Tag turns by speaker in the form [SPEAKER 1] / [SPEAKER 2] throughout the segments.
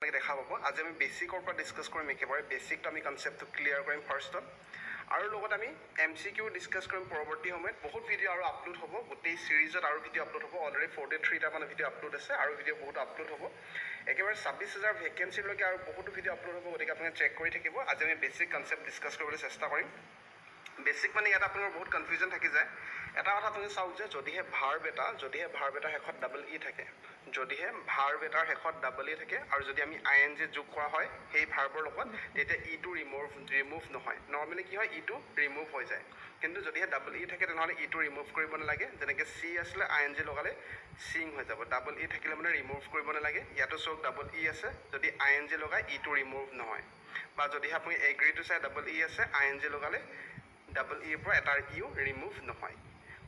[SPEAKER 1] দেখা পাব আজি আমি বেসিকৰ পৰা ডিসকাস কৰিম একেবাৰে বেসিকটো আমি কনসেপ্টটো ক্লিয়াৰ কৰিম ফাৰ্ষ্টত আৰু লগত আমি এমসিকিউ ডিসকাস কৰিম পৰৱৰ্তী সময়ত বহুত ভিডিঅ আৰু আপলোড হ'ব গোটেই সিৰিজত আৰু ভিডিঅ আপলোড হ'ব অলৰেডি 43 টা মান ভিডিঅ আপলোড আছে আৰু ভিডিঅ বহুত আপলোড হ'ব একেবাৰে 26000 ভ্যাকেন্সি লৈকে আৰু বহুত ভিডিঅ আপলোড হ'ব গতিকে আপুনি চেক কৰি থাকিব আজি আমি বেসিক কনসেপ্ট ডিসকাস কৰিবলৈ চেষ্টা কৰিম বেসিক মানে ইয়াত আপোনাৰ বহুত কনফিউজন থাকি যায় এটা কথা আপুনি চাওক যে যদিহে ভাৰ্ব এটা হেখত ডাবল ই থাকে যদিহে ভাৰ্ব এটাৰ হেখত ডাবল ই থাকে আৰু যদি আমি আইএনজি যোগ কৰা হয় সেই ভাৰ্বৰ লগত তেতিয়া ইটো ৰিমুভ নহয় নৰ্মালি কি হয় ইটো ৰিমুভ হৈ যায় কিন্তু যদিহে ডাবল ই থাকে তেনেহ'লে ইটো ৰিমুভ কৰিব নালাগে যেনেকৈ চি আছিলে আইএনজি লগালে সিং হৈ যাব ডাবল ই থাকিলে মানে ৰিমুভ কৰিব নালাগে ইয়াতো চক ডাবল ই আছে যদি আইএনজি লগাই ইটো ৰিমুভ নহয় বা যদিহে আপুনি এগ্ৰিটো চাই ডাবল ই আছে আইএনজি লগালে ডাবল ইৰ পৰা এটাৰ ইউ ৰিমুভ নহয়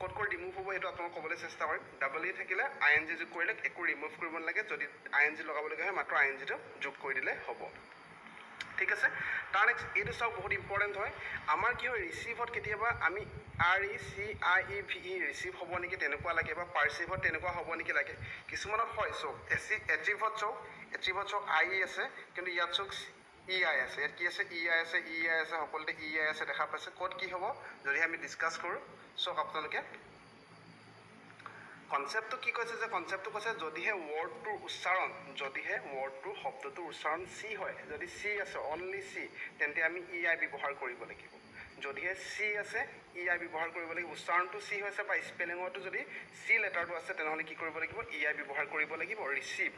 [SPEAKER 1] ক'ত ৰিমুভ হ'ব সেইটো আপোনাক ক'বলৈ চেষ্টা কৰিম ডাবল ই থাকিলে আইএনজি যোগ কৰিলে একো ৰিমুভ কৰিব নালাগে যদি আইএনজি লগাবলগীয়া হয় মাত্ৰ আইএনজিটো যোগ কৰি দিলে হ'ব ঠিক আছে তাৰ নেক্সট এইটো চাওক বহুত ইম্পৰ্টেণ্ট হয় আমাৰ কি হয় ৰিচিভত কেতিয়াবা আমি RECIEVE ৰিচিভ হ'ব নেকি তেনেকুৱা লাগে বা পাৰ্চিভত তেনেকুৱা হ'ব নেকি লাগে কিছুমানত হয় চক এচিভত চক আই আছে কিন্তু ইয়াত চক EI আছে ইয়াত কি আছে EI আছে সকলোতে EI আছে দেখা পাইছে ক'ত কি হ'ব যদি আমি ডিসকাস কৰোঁ চক আপোনালোকে কনসেপ্টটো কি কৈছে যে কনসেপ্টটো কৈছে যদিহে ওয়াৰ্ডটোৰ উচ্চাৰণ শব্দটোৰ উচ্চাৰণ সি হয় যদি সি আছে অনলি সি তেন্তে আমি EI ব্যৱহাৰ কৰিব লাগিব যদিহে সি আছে EI ব্যৱহাৰ কৰিব লাগিব উচ্চাৰণটো সি হৈছে বা স্পেলিঙটো যদি সি লেটাৰটো আছে তেনেহ'লে কি কৰিব লাগিব EI ব্যৱহাৰ কৰিব লাগিব ৰিচিভ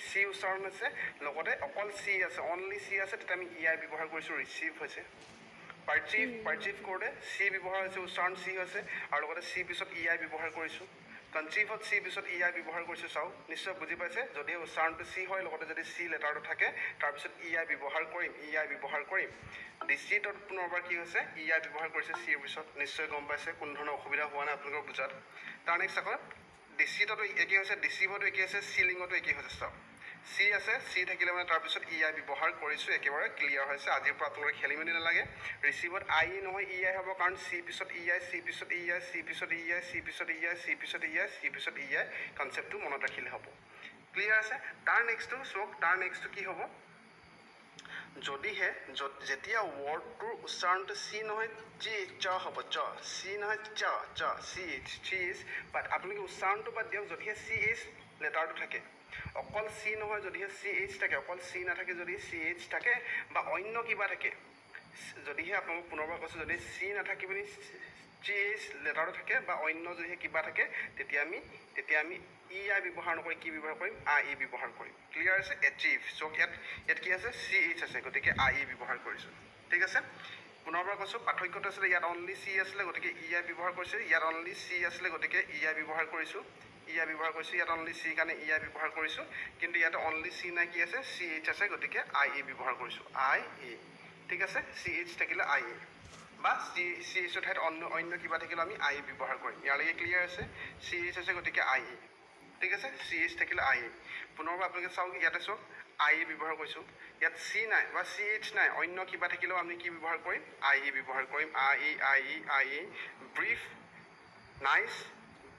[SPEAKER 1] সি উচ্চাৰণ আছে লগতে অকল সি আছে অনলি সি আছে তেতিয়া আমি EI ব্যৱহাৰ কৰিছোঁ ৰিচিভ হৈছে পাৰ্চিভ কৰোঁতে সি ব্যৱহাৰ হৈছে উচ্চাৰণ সি হৈছে আৰু লগতে সি পিছত EI ব্যৱহাৰ কৰিছোঁ কনচিভত সি পিছত EI ব্যৱহাৰ কৰিছোঁ চাওক নিশ্চয় বুজি পাইছে যদি উচ্চাৰণটো সি হয় লগতে যদি সি লেটাৰটো থাকে তাৰপিছত EI ব্যৱহাৰ কৰিম ডিচিটত পুনৰবাৰ কি হৈছে EI ব্যৱহাৰ কৰিছে সিৰ পিছত নিশ্চয় গম পাইছে কোনো ধৰণৰ অসুবিধা হোৱা নাই আপোনালোকৰ বুজাত তাৰ নেক্সট আকৌ ডিচিটতো একেই হৈছে ডিচিভতো একেই হৈছে চিলিঙতো একেই হৈছে চাওক সি আছে সি থাকিলে মানে তাৰপিছত EI ব্যৱহাৰ কৰিছোঁ একেবাৰে ক্লিয়াৰ হৈছে আজিৰ পৰা আপোনালোকে খেলি মেলি নালাগে ৰিচিভত আই নহয় EI হ'ব কাৰণ সি পিছত EI কনচেপ্টটো মনত ৰাখিলে হ'ব ক্লিয়াৰ আছে তাৰ নেক্সটটো কি হ'ব যদিহে যেতিয়া ৱৰ্ডটোৰ উচ্চাৰণটো চি নহয় চ হ'ব চি নহয় চি ইজ বাট আপোনালোকে উচ্চাৰণটো বাদ দিয়ক যদিহে চি ইজ লেটাৰটো থাকে অকল চি নহয় যদিহে চি এইচ থাকে অকল চি নাথাকে যদি চি এইচ থাকে বা অন্য কিবা থাকে যদিহে আপোনালোক পুনৰবাৰ কৈছোঁ যদি চি নাথাকি পিনি চি এইচ লেটাৰটো থাকে বা অন্য যদিহে কিবা থাকে তেতিয়া আমি EI ব্যৱহাৰ নকৰি কি ব্যৱহাৰ কৰিম IE ব্যৱহাৰ কৰিম ক্লিয়াৰ আছে এচিভ চক ইয়াত কি আছে চি এইচ আছে গতিকে IE ব্যৱহাৰ কৰিছোঁ ঠিক আছে পুনৰবাৰ কৈছোঁ পাৰ্থক্যটো আছিলে ইয়াত অনলি চি আছিলে গতিকে EI ব্যৱহাৰ কৰিছোঁ ইয়াত অনলি চি আছিলে গতিকে EI ব্যৱহাৰ কৰিছোঁ ইয়াত অনলি চি কাৰণে EI ব্যৱহাৰ কৰিছোঁ কিন্তু ইয়াতে অনলি চি নাই কি আছে চি এইচ আছে গতিকে IE ব্যৱহাৰ কৰিছোঁ IE ঠিক আছে চি এইচ থাকিলে IE বা চি এইচৰ ঠাইত অন্য কিবা থাকিলে আমি IE ব্যৱহাৰ কৰিম ইয়ালৈকে ক্লিয়াৰ আছে চি এইচ আছে গতিকে IE ঠিক আছে চি এইচ থাকিলে IE পুনৰবাৰ আপোনালোকে চাওক ইয়াতে চাওক IE ব্যৱহাৰ কৰিছোঁ ইয়াত চি নাই বা চি এইচ নাই অন্য কিবা থাকিলেও আমি কি ব্যৱহাৰ কৰিম IE ব্যৱহাৰ কৰিম IE ব্ৰিফ নাইচ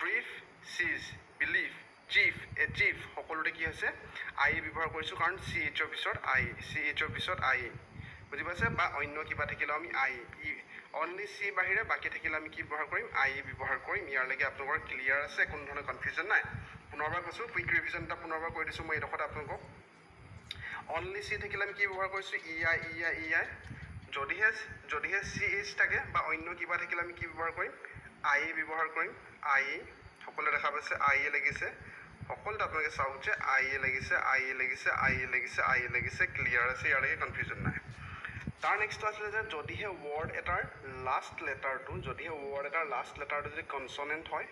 [SPEAKER 1] ব্ৰিফ চিজ বিলিভ চিফ সকলোতে কি হৈছে IE ব্যৱহাৰ কৰিছোঁ কাৰণ চি এইচৰ পিছত IE বুজি পাইছে বা অন্য কিবা থাকিলেও আমি IE অনলি চি বাহিৰে বাকী থাকিলে আমি কি ব্যৱহাৰ কৰিম IE ব্যৱহাৰ কৰিম ইয়ালৈকে আপোনালোকৰ ক্লিয়াৰ আছে কোনো ধৰণৰ কনফিউজন নাই পুনৰবাৰ কৈছোঁ কুইক ৰিভিজন এটা পুনৰবাৰ কৰি দিছোঁ মই এইডোখৰত আপোনালোকক অনলি চি থাকিলে আমি কি ব্যৱহাৰ কৰিছোঁ EI যদিহে চি এইচ থাকে বা অন্য কিবা থাকিলে আমি কি ব্যৱহাৰ কৰিম IE ব্যৱহাৰ কৰিম IE সকলোৱে দেখা পাইছে IE লাগিছে সকলোতে আপোনালোকে চাওক যে IE লাগিছে ক্লিয়াৰ আছে ইয়ালৈকে কনফিউজন নাই তাৰ নেক্সটটো আছিলে যে যদিহে ৱৰ্ড এটাৰ লাষ্ট লেটাৰটো যদি কনচনেণ্ট হয়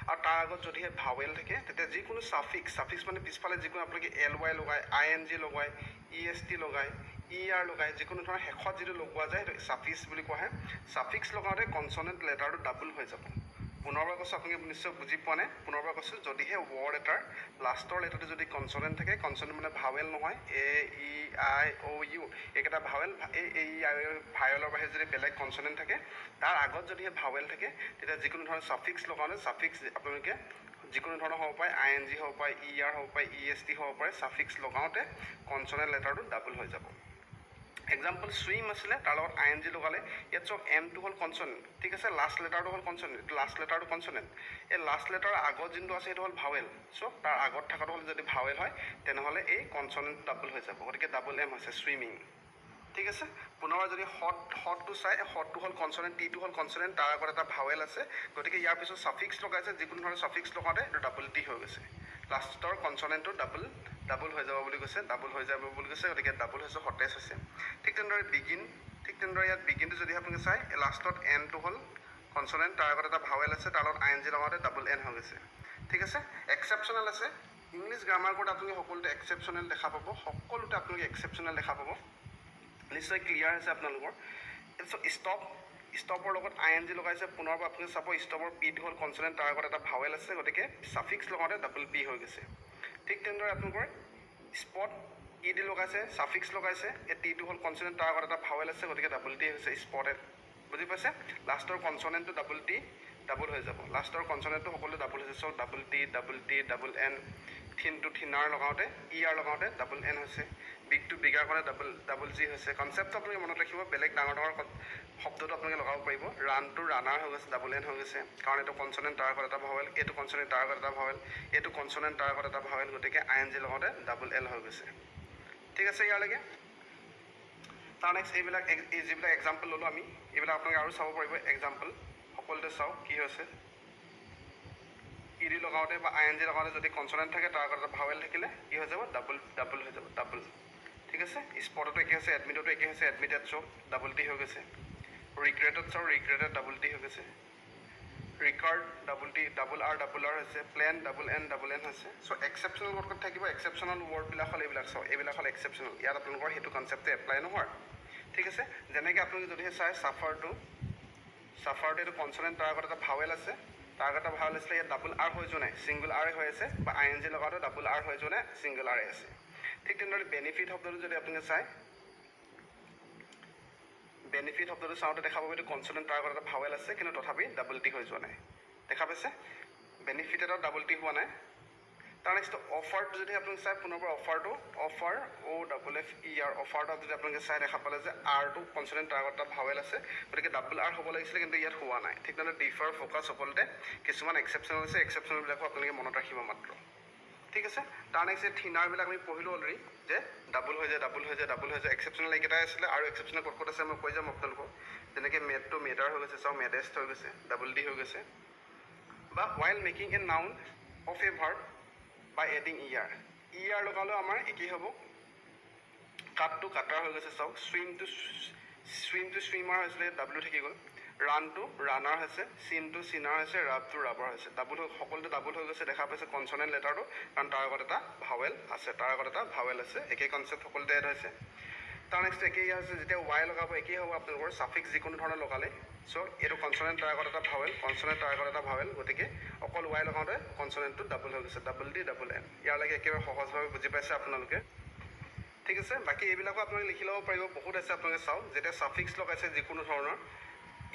[SPEAKER 1] আৰু তাৰ আগত যদিহে ভাৱেল থাকে তেতিয়া যিকোনো ছাফিক্স মানে পিছফালে যিকোনো আপোনালোকে LY লগায় ING লগায় EST লগায় ER লগায় যিকোনো ধৰণৰ শেষত যিটো লগোৱা যায় সেইটো ছাফিক্স বুলি কোৱা হয় ছাফিক্স লগাওঁতে কনচনেণ্ট লেটাৰটো ডাবল হৈ যাব পুনৰবাৰ কৈছোঁ আপোনালোকে নিশ্চয় বুজি পোৱা নাই পুনৰবাৰ কৈছোঁ যদিহে ৱৰ্ড এটাৰ লাষ্টৰ লেটাৰটো যদি কনচনেণ্ট থাকে কনচনেণ্ট মানে ভাৱেল নহয় AEIOU এইকেইটা ভাৱেল ভাৱেলৰ বাহিৰে যদি বেলেগ কনচনেণ্ট থাকে তাৰ আগত যদিহে ভাৱেল থাকে তেতিয়া যিকোনো ধৰণৰ ছাফিক্স লগাওঁতে ছাফিক্স আপোনালোকে যিকোনো ধৰণৰ হ'ব পাৰে ING হ'ব পাৰে ER হ'ব পাৰে EST হ'ব পাৰে ছাফিক্স লগাওঁতে কনচনেণ্ট লেটাৰটো ডাবল হৈ যাব এক্সাম্পল সুইম আছিলে তাৰ লগত ING লগালে ইয়াত চক এমটো হ'ল কনচনেণ্ট ঠিক আছে লাষ্ট লেটাৰটো হ'ল কনচনেণ্ট লাষ্ট লেটাৰটো কনচনেণ্ট এই লাষ্ট লেটাৰৰ আগত যোনটো আছে সেইটো হ'ল ভাৱেল চ' তাৰ আগত থকাটো হ'ল যদি ভাৱেল হয় তেনেহ'লে এই কনচনেণ্ট ডাবল হৈ যাব গতিকে ডাবল এম হৈছে সুইমিং ঠিক আছে পুনৰ যদি হটটো চাই হটটো হ'ল কনচনেণ্ট টিটো হ'ল কনচনেণ্ট তাৰ আগত এটা ভাৱেল আছে গতিকে ইয়াৰ পিছত ছাফিক্স লগাইছে যিকোনো ধৰণৰ ছাফিক্স লগাওঁতে এইটো ডাবল টি হৈ গৈছে লাষ্টৰ কনচনেণ্টটো ডাবল হৈ যাব বুলি কৈছে ডাবল হৈ যাব বুলি কৈছে গতিকে ডাবল হৈছে হটেজ হৈছে ঠিক তেনেদৰে তেনেদৰে ইয়াত বিগিনটো যদি আপোনালোকে চাই লাষ্টত এনটো হ'ল কনচনেণ্ট তাৰ আগত এটা ভাৱেল আছে তাৰ লগত ING লগাওঁতে ডাবল এন হৈ গৈছে ঠিক আছে এক্সেপশ্যনেল আছে ইংলিছ গ্ৰামাৰ কোড আপোনালোকে সকলোতে এক্সেপশ্যনেল দেখা পাব সকলোতে আপোনালোকে এক্সেপশ্যনেল দেখা পাব নিশ্চয় ক্লিয়াৰ হৈছে আপোনালোকৰ ষ্টপৰ লগত ING লগাইছে পুনৰবাৰ আপোনালোকে চাব ষ্টপৰ পিটো হ'ল কনচনেণ্ট তাৰ আগত এটা ভাৱেল আছে গতিকে ছাফিক্স লগাওঁতে ডাবল পি হৈ গৈছে ঠিক তেনেদৰে আপোনালোকৰ স্পট ED লগাইছে ছাফিক্স লগাইছে এই টিটো হ'ল কনচনেণ্ট তাৰ আগত এটা ভাৱেল আছে গতিকে ডাবল টি হৈছে স্পটেড বুজি পাইছে লাষ্টৰ কনচনেণ্টটো ডাবল টি ডাবল হৈ যাব লাষ্টৰ কনচনেণ্টটো সকলো ডাবল হৈছে চ' ডাবল টি ডাবল এন থিন টু থিনাৰ লগাওঁতে ER লগাওঁতে ডাবল এন হৈছে বিগ টু বিগাৰ কাৰণে ডাবল জি হৈছে কনচেপ্টটো আপোনালোকে মনত ৰাখিব বেলেগ ডাঙৰ শব্দটো আপোনালোকে লগাব পাৰিব ৰান টু ৰানাৰ হৈ গৈছে ডাবল এন হৈ গৈছে কাৰণ এইটো কনচনেণ্ট তাৰ আগত এটা ভাৱেল এইটো কনচনেণ্ট তাৰ আগত এটা ভাৱেল এইটো কনচনেণ্ট তাৰ আগত এটা ভাৱেল গতিকে ING লগাওঁতে ডাবল এল হৈ গৈছে ঠিক আছে ইয়ালৈকে তাৰ নেক্সট এইবিলাক যিবিলাক এক্সাম্পল ল'লোঁ আমি এইবিলাক আপোনালোকে আৰু চাব পাৰিব এক্সাম্পল সকলোতে চাওক কি হৈছে ED লগাওঁতে বা ING লগাওঁতে যদি কনচনেণ্ট থাকে তাৰ আগত এটা ভাৱেল থাকিলে কি হৈ যাব ডাবল হৈ যাব ডাবল ঠিক আছে স্পটতো একে হৈছে এডমিটতো একে হৈছে এডমিটেড চাওক ডাবল টি হৈ গৈছে ৰিগ্ৰেটত চাওক ৰিগ্ৰেটেড ডাবল টি হৈ গৈছে ৰিকাৰ্ড ডাবল আৰ হৈছে প্লেন ডাবল এন হৈছে চ' এক্সেপশ্যনেল ৱৰ্ডত থাকিব এক্সেপশ্যনেল ৱৰ্ডবিলাক হ'ল এইবিলাক চাওক এইবিলাক হ'ল এক্সেপশ্যনেল ইয়াত আপোনালোকৰ সেইটো কনচেপ্টটো এপ্লাই নহয় ঠিক আছে যেনেকৈ আপোনালোকে যদিহে চাই চাফাৰটো এইটো কনচনেণ্ট তাৰ আগত এটা ভাৱেল আছে তাৰ আগত এটা ভাৱেল আছিলে ইয়াত ডাবল আৰ হৈ যোৱা নাই ছিংগল আৰ হৈ আছে বা ING লগাওঁতে ডাবল আৰ হৈ যোৱা নাই ছিংগল আৰ আছে ঠিক তেনেদৰে বেনিফিট শব্দটো যদি আপোনালোকে চাই বেনিফিট শব্দটো চাওঁতে দেখা পাব এইটো কনচনেণ্ট তাৰ আগত এটা ভাৱেল আছে কিন্তু তথাপি ডাবল টি হৈ যোৱা নাই দেখা পাইছে বেনিফিট এটা ডাবল টি হোৱা নাই তাৰ নেক্সট অফাৰটো যদি আপোনালোকে চাই পুনৰবাৰ অফাৰটো অফাৰ OFFER অফাৰটো যদি আপোনালোকে চাই দেখা পালে যে আৰটো কনচনেণ্ট তাৰ আগত এটা ভাৱেল আছে গতিকে ডাবল আৰ হ'ব লাগিছিলে কিন্তু ইয়াত হোৱা নাই ঠিক তেনেদৰে ডিফাৰ ফ'কাছ সকলোতে কিছুমান এক্সেপশ্যনেল আছে এক্সেপশ্যনেলবিলাকো আপোনালোকে মনত ৰাখিব মাত্ৰ ঠিক আছে তাৰ নেক্সট এই থিনাৰবিলাক আমি পঢ়িলোঁ অলৰেডি যে ডাবল হৈ যায় এক্সেপশ্যনেল এইকেইটাই আছিলে আৰু এক্সেপশ্যনেল ক'ত আছে মই কৈ যাম আপোনালোকক যেনেকৈ মেডটো মেডাৰ হৈ গৈছে চাওক মেডেষ্ট হৈ গৈছে ডাবল ডি হৈ গৈছে বা while making a noun of A verb বা এডিং ER লগালেও আমাৰ একেই হ'ব কাটটো কাটাৰ হৈ গৈছে চাওক সুইম টু সুইমাৰ হৈছিলে ডাবল থাকি গ'ল ৰান টু ৰানাৰ হৈছে চিন টু চিনাৰ হৈছে ৰাব টু ৰাবাৰ হৈছে সকলোতে ডাবল হৈ গৈছে দেখা পাইছে কনচনেণ্ট লেটাৰটো কাৰণ তাৰ আগত এটা ভাৱেল আছে একেই কনচেপ্ট সকলোতে এড হৈছে তাৰ নেক্সট একেই হৈছে যেতিয়া ৱাই লগাব একেই হ'ব আপোনালোকৰ ছাফিক্স যিকোনো ধৰণৰ লগালে চ' এইটো কনচনেণ্ট তাৰ আগত এটা ভাৱেল গতিকে অকল ৱাই লগাওঁতে কনচনেণ্টটো ডাবল হৈ গৈছে ডাবল ডি ডাবল এন ইয়ালৈকে একেবাৰে সহজভাৱে বুজি পাইছে আপোনালোকে ঠিক আছে বাকী এইবিলাকো আপোনালোকে লিখি ল'ব পাৰিব বহুত আছে আপোনালোকে চাওক যেতিয়া ছাফিক্স লগাইছে যিকোনো ধৰণৰ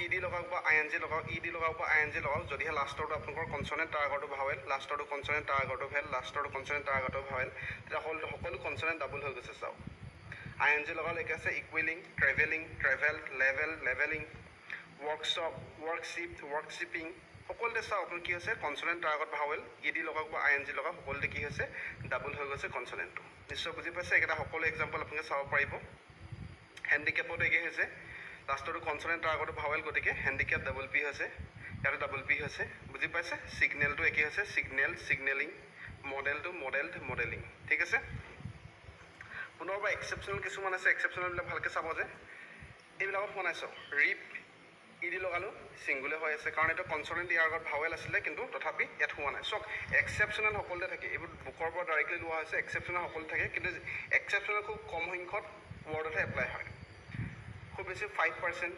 [SPEAKER 1] ED লগাওক বা ING লগাওক যদিহে লাষ্টৰটো আপোনালোকৰ কনচনেণ্ট তাৰ আগৰটো ভাৱেল লাষ্টৰটো কনচনেণ্ট তাৰ আগৰটো ভেল লাষ্টৰটো কনচনেণ্ট তাৰ আগৰটো ভাৱেল তেতিয়া সকলো কনচনেণ্ট ডাবল হৈ গৈছে চাওক ING লগালে একে আছে ইকুৱেলিং ট্ৰেভেল লেভেলিং ৱৰ্কশ্বপ ৱৰ্কশ্বিপিং সকলোতে চাওক আপোনাৰ কি হৈছে কনচনেণ্ট তাৰ আগত ভাৱেল ED লগাওক বা ING লগাওক সকলোতে কি হৈছে ডাবল হৈ গৈছে কনচনেণ্টটো নিশ্চয় বুজি পাইছে এইকেইটা সকলো এক্সাম্পল আপোনালোকে চাব পাৰিব হেণ্ডিকেপতো একে হৈছে লাষ্টৰটো কনচনেণ্ট তাৰ আগতো ভাৱেল গতিকে হেণ্ডিকেপ ডাবল পি হৈছে ইয়াতো ডাবল পি হৈছে বুজি পাইছে ছিগনেলটো একে হৈছে ছিগনেলিং মডেলিং ঠিক আছে পুনৰবাৰ এক্সেপশ্যনেল কিছুমান আছে এক্সেপশ্যনেলবিলাক ভালকৈ চাব যে এইবিলাকত শুনাই চাওক ৰিপ ED লগালোঁ ছিংগুলে হৈ আছে কাৰণ এইটো কনচনেণ্ট ইয়াৰ আগত ভাৱেল আছিলে কিন্তু তথাপি ইয়াত হোৱা নাই চাওক এক্সেপশ্যনেল সকলোতে থাকে এইবোৰ বুকৰ পৰা ডাইৰেক্টলি লোৱা হৈছে এক্সেপশ্যনেল সকলোতে থাকে কিন্তু এক্সেপশ্যনেল খুব কম সংখ্যক ৱৰ্ডতহে এপ্লাই হয় খুব বেছি 5%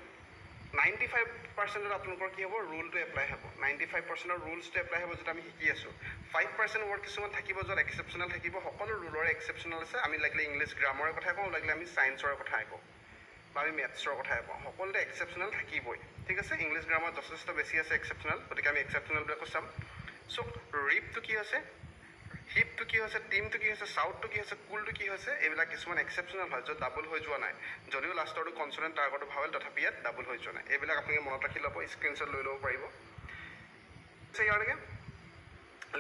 [SPEAKER 1] 95% আপোনালোকৰ কি হ'ব ৰুলটো এপ্লাই হ'ব 95% ৰুলছটো এপ্লাই হ'ব যেতিয়া আমি শিকি আছোঁ 5% ৱৰ্ড কিছুমান থাকিব য'ত এক্সেপশ্যনেল থাকিব সকলো ৰুলৰে এক্সেপশ্যনেল আছে আমি লাগিলে ইংলিছ গ্ৰামাৰৰ কথাই কওঁ লাগিলে আমি ছায়েন্সৰ কথাই কওঁ বা আমি মেথছৰ কথাই কওঁ সকলোতে এক্সেপশ্যনেল থাকিবই ঠিক আছে ইংলিছ গ্ৰামাৰত যথেষ্ট বেছি আছে এক্সেপশ্যনেল গতিকে আমি এক্সেপশ্যনেলবিলাকো চাম চ' ৰিপটো কি হৈছে, হিপটো কি হৈছে, টিমটো কি হৈছে, চাউথটো কি হৈছে, কুলটো কি হৈছে, এইবিলাক কিছুমান এক্সেপশ্যনেল হয় য'ত ডাবল হৈ যোৱা নাই, যদিও লাষ্টৰটো কনচনেণ্ট তাৰ আগৰটো ভাৱেল তথাপি ইয়াত ডাবল হৈ যোৱা নাই। এইবিলাক আপোনালোকে মনত ৰাখি ল'ব, স্ক্ৰীনশ্বট লৈ ল'ব পাৰিব। ইয়ালৈকে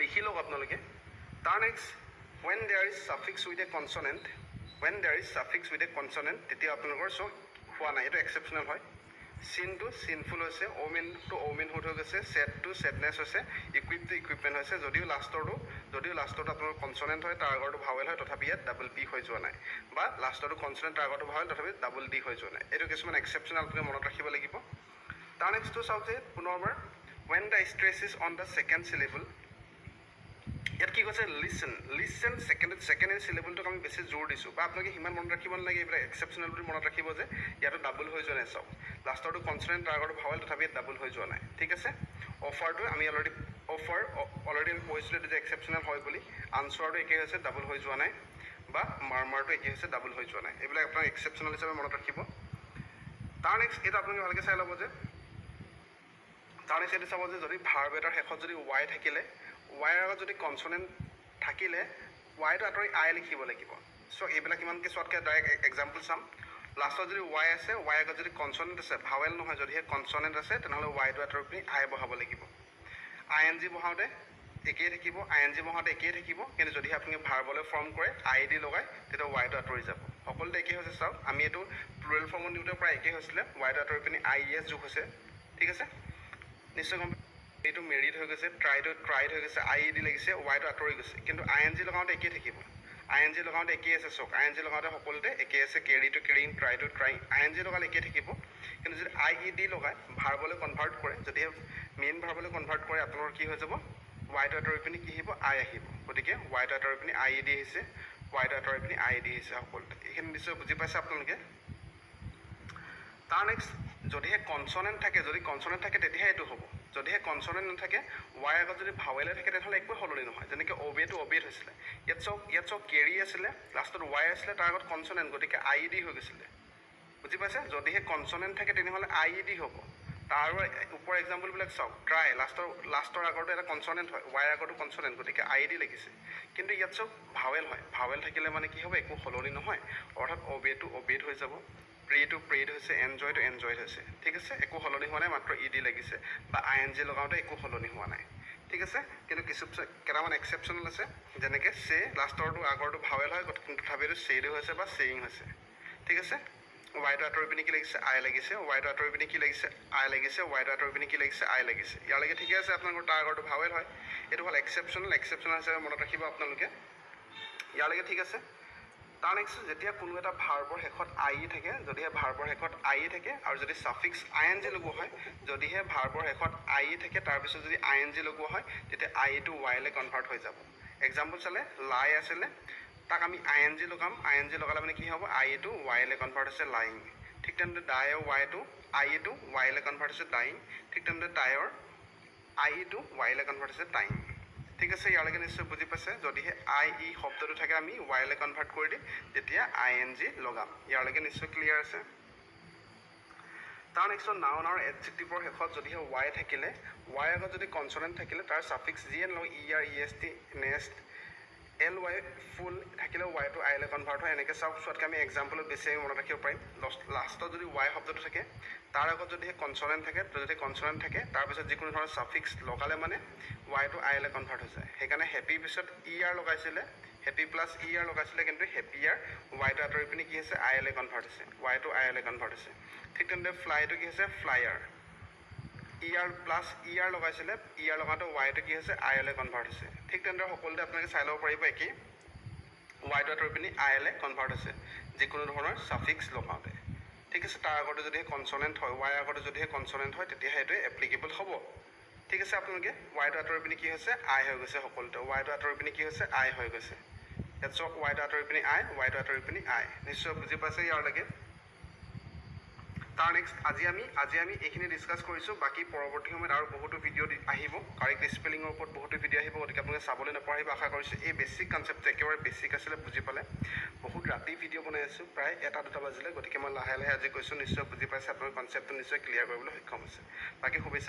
[SPEAKER 1] লিখি লওক আপোনালোকে। তাৰ next, when there is suffix with a consonant, তেতিয়া আপোনালোকৰ চ' হোৱা নাই, এইটো এক্সেপশ্যনেল হয়। চিনটো চিনফুল হৈছে, অ'মেনটো অ'মেনহুড হৈ গৈছে, ছেডটো ছেডনেছ হৈছে, ইকুইপটো ইকুইপমেণ্ট হৈছে, যদিও লাষ্টৰটো আপোনালোকৰ কনচনেণ্ট হয় তাৰ আগৰটো ভাৱেল হয় তথাপি ইয়াত ডাবল পি হৈ যোৱা নাই, বা লাষ্টৰটো কনচনেণ্ট তাৰ আগৰটো ভাৱেল তথাপি ডাবল ডি হৈ যোৱা নাই। এইটো কিছুমান এক্সেপশ্যনেল আপোনালোকে মনত ৰাখিব লাগিব। তাৰ নেক্সটটো চাওক যে পুনৰবাৰ, when the stress is on the second syllable, ইয়াত কি কৈছে, লিচেন ছেকেণ্ড চিলেবলটোক আমি বেছি জোৰ দিছোঁ, বা আপোনালোকে সিমান মনত ৰাখিব নালাগে, এইবিলাক এক্সেপশ্যনেল বুলি মনত ৰাখিব যে ইয়াতো ডাবল হৈ যোৱা নাই। চাওক লাষ্টৰটো কনচনেণ্ট তাৰ আগৰটো ভাৱেল তথাপি ইয়াত ডাবল হৈ যোৱা নাই, ঠিক আছে। অফাৰটো আমি অলৰেডি আমি কৈছিলোঁ যে এক্সেপশ্যনেল হয় বুলি। আনচাৰটো একেই হৈছে, ডাবল হৈ যোৱা নাই, বা মাৰমাৰটো একেই হৈছে, ডাবল হৈ যোৱা নাই। এইবিলাক আপোনাক এক্সেপশ্যনেল হিচাপে মনত ৰাখিব। তাৰ নেক্সট এইটো আপোনালোকে ভালকৈ চাই ল'ব যে, তাৰ নেক্সট এইটো চাব যে যদি ভাৰ্ব এটাৰ শেষত যদি ৱাই থাকিলে, ৱাইৰ আগত যদি কনচনেণ্ট থাকিলে ৱাইটো আঁতৰি আই লিখিব লাগিব। চ' এইবিলাক ইমানকৈ চোৱাতকৈ ডাইৰেক্ট এক্সাম্পল চাম। লাষ্টত যদি ৱাই আছে, ৱাইৰ আগত যদি কনচনেণ্ট আছে, ভাৱেল নহয়, যদিহে কনচনেণ্ট আছে তেনেহ'লে ৱাইটো আঁতৰি পিনি আই বহাব লাগিব। আই এন জি বহাওঁতে একেই থাকিব, কিন্তু যদিহে আপুনি ভাৰ্বলৈ ফৰ্ম কৰে আই ডি লগাই, তেতিয়া ৱাইটো আঁতৰি যাব। সকলোতে একেই হৈছে। চাওক আমি এইটো প্লুৰেল ফৰ্মত দিওঁতে প্ৰায় একেই হৈছিলে, ৱাইটো আঁতৰি পিনি আই এছ যোগ হৈছে, ঠিক আছে। নিশ্চয় গম এইটো মেৰিড হৈ গৈছে, ট্ৰাইড হৈ গৈছে, আই ই ডি লাগিছে, ৱাইটো আঁতৰি গৈছে, কিন্তু আই এন জি লগাওঁতে একেই থাকিব। আই এন জি লগাওঁতে একেই আছে। চাওক আই এন জি লগাওঁতে সকলোতে একেই আছে, কেৰিটো কেৰিং, ট্ৰাইটো ট্ৰাইং, আই এন জি লগালে একেই থাকিব। কিন্তু যদি আই ই ডি লগাই ভাৰ্বলৈ কনভাৰ্ট কৰে, যদিহে মেইন ভাৰ্বলৈ কনভাৰ্ট কৰে, আপোনালোকৰ কি হৈ যাব, ৱাইটো আঁতৰি পিনি কি আহিব, আই আহিব। গতিকে ৱাইটো আঁতৰি পিনি আই ই ডি আহিছে, ৱাইটো আঁতৰি পিনি আই ই ডি আহিছে সকলোতে। এইখিনি নিশ্চয় বুজি পাইছে আপোনালোকে। তাৰ নেক্সট, যদিহে কনচনেণ্ট থাকে, তেতিয়াহে এইটো হ'ব। যদিহে কনচনেণ্ট নাথাকে, ৱাইৰ আগত যদি ভাৱেলে থাকে তেনেহ'লে একোৱে সলনি নহয়। যেনেকৈ অবেটো অবেট হৈছিলে, ইয়াত চাওক কেৰি আছিলে, লাষ্টত ৱাই আছিলে, তাৰ আগত কনচনেণ্ট, গতিকে আই ই ডি হৈ গৈছিলে। বুজি পাইছে? যদিহে কনচনেণ্ট থাকে তেনেহ'লে আই ই ডি হ'ব। তাৰ ওপৰৰ এক্সাম্পলবিলাক চাওক, ট্ৰাই লাষ্টৰ আগৰটো এটা কনচনেণ্ট হয়, ৱাইৰ আগৰটো কনচনেণ্ট, গতিকে আই ই ডি লাগিছে। কিন্তু ইয়াত চাওক ভাৱেল হয়, ভাৱেল থাকিলে মানে কি হ'ব, একো সলনি নহয়, অৰ্থাৎ অবেটো অবেট হৈ যাব, প্ৰেটো প্ৰেড হৈছে, এনজয়টো এনজয়ড হৈছে, ঠিক আছে। একো সলনি হোৱা নাই, মাত্ৰ ই ডি লাগিছে, বা আই এন জি লগাওঁতে একো সলনি হোৱা নাই, ঠিক আছে। কিন্তু কেইটামান এক্সেপশ্যনেল আছে, যেনেকৈ চে লাষ্টৰটো আগৰটো ভাৱেল হয়, কিন্তু তথাপিতো চেইডো হৈছে বা চেয়িং হৈছে, ঠিক আছে। ৱাইটো আঁতৰি পিনি কি লাগিছে, আই লাগিছে, ৱাইটো আঁতৰি পিনি কি লাগিছে, আই লাগিছে, ৱাইটো আঁতৰি পিনি কি লাগিছে, আই লাগিছে। ইয়ালৈকে ঠিকে আছে আপোনালোকৰ, তাৰ আগৰটো ভাৱেল হয়, এইটো হ'ল এক্সেপশ্যনেল হিচাপে মনত ৰাখিব আপোনালোকে। ইয়ালৈকে ঠিক আছে। তাৰ নেক্সট, যেতিয়া কোনো এটা ভাৰ্বৰ শেষত আই ই থাকে, যদিহে ভাৰ্বৰ শেষত আই ই থাকে আৰু যদি ছাফিক্স আই এন জি লগোৱা হয়, যদিহে ভাৰ্বৰ শেষত আই ই থাকে তাৰপিছত যদি আই এন জি লগোৱা হয়, তেতিয়া আই ইটো ৱাইলৈ কনভাৰ্ট হৈ যাব। এক্সাম্পল চালে, লাই আছিলে, তাক আমি আই এন জি লগাম, আই এন জি লগালে মানে কি হ'ব, আই ইটো ৱাইলৈ কনভাৰ্ট হৈছে লাইং। ঠিক তেনেদৰে ডাইৰ ৱাইটো আই ইটো ৱাইলৈ কনভাৰ্ট হৈছে ডাইং, ঠিক তেনেদৰে টাইৰ আই ইটো ৱাইলৈ কনভাৰ্ট হৈছে টাইং, ঠিক আছে। ইয়ালৈকে নিশ্চয় বুজি পাইছে। যদিহে আই ই শব্দটো থাকে আমি ৱাইলৈ কনভাৰ্ট কৰি দিম, তেতিয়া আই এন জি লগাম। ইয়ালৈকে নিশ্চয় ক্লিয়াৰ আছে। তাৰ নেক্সট, নাউন আৰু এডজেক্টিভৰ শেষত যদিহে ৱাই থাকিলে, ৱাইৰ আগত যদি কনচনেণ্ট থাকিলে, তাৰ ছাফিক্স জি এন লগ E R E S T next L Y full থাকিলেও ৱাইটো আইলৈ কনভাৰ্ট হয়। এনেকৈ চোৱাতকৈ আমি এক্সাম্পলত বেছি আমি মনত ৰাখিব পাৰিম। লাষ্টত যদি ৱাই শব্দটো থাকে, তাৰ আগত যদিহে কনচনেণ্ট থাকে, তাৰপিছত যিকোনো ধৰণৰ ছাফিক্স লগালে মানে ৱাইটো আইলৈ কনভাৰ্ট হৈ যায়। সেইকাৰণে হেপিৰ পিছত ই আৰ লগাইছিলে, হেপি প্লাছ ই আৰ লগাইছিলে, কিন্তু হেপি আৰ ৱাইটো আঁতৰি পিনি কি হৈছে, আইলৈ কনভাৰ্ট হৈছে, ৱাইটো আইলৈ কনভাৰ্ট হৈছে। ঠিক তেনেদৰে ফ্লাইটো কি হৈছে, ফ্লায়াৰ, ই আৰ প্লাছ ই আৰ লগাইছিলে, ই আৰ লগাওঁতে ৱাইটো কি হৈছে, আইলৈ কনভাৰ্ট হৈছে। ঠিক তেনেদৰে সকলোতে আপোনালোকে চাই ল'ব পাৰিব একেই, ৱাইটো আঁতৰি পিনি আইলৈ কনভাৰ্ট হৈছে যিকোনো ধৰণৰ ছাফিক্স লগাওঁতে, ঠিক আছে। তাৰ আগতে যদিহে কনচনেণ্ট হয়, ৱাইৰ আগতে যদিহে কনচনেণ্ট হয়, তেতিয়াহে এইটোৱে এপ্লিকেবল হ'ব, ঠিক আছে। আপোনালোকে ৱাইটো আঁতৰি পিনি কি হৈছে, আই হৈ গৈছে সকলোতে, ৱাইটো আঁতৰি পিনি কি হৈছে, আই হৈ গৈছে। ইয়াত চাওক ৱাইটো আঁতৰি পিনি আই, ৱাইটো আঁতৰি পিনি আই, নিশ্চয় বুজি পাইছে ইয়ালৈকে। তাৰ নেক্সট, আজি আমি এইখিনি ডিছকাছ কৰিছোঁ। বাকী পৰৱৰ্তী সময়ত আৰু বহুতো ভিডিঅ' আহিব, কাৰেক্ট স্পেলিঙৰ ওপৰত বহুতো ভিডিঅ' আহিব, গতিকে আপোনালোকে চাবলৈ নাপাহৰিব। আশা কৰিছোঁ এই বেছিক কনচেপ্টটো একেবাৰে বেছিক আছিলে, বুজি পালে। বহুত ৰাতি ভিডিঅ' বনাই আছোঁ, প্ৰায় 1-2 বাজিলে, গতিকে মই লাহে লাহে আজি কৈছোঁ, নিশ্চয় বুজি পাইছে, আপোনাৰ কনচেপ্টটো নিশ্চয় ক্লিয়াৰ কৰিবলৈ সক্ষম হৈছে। বাকী শুভেচ্ছা।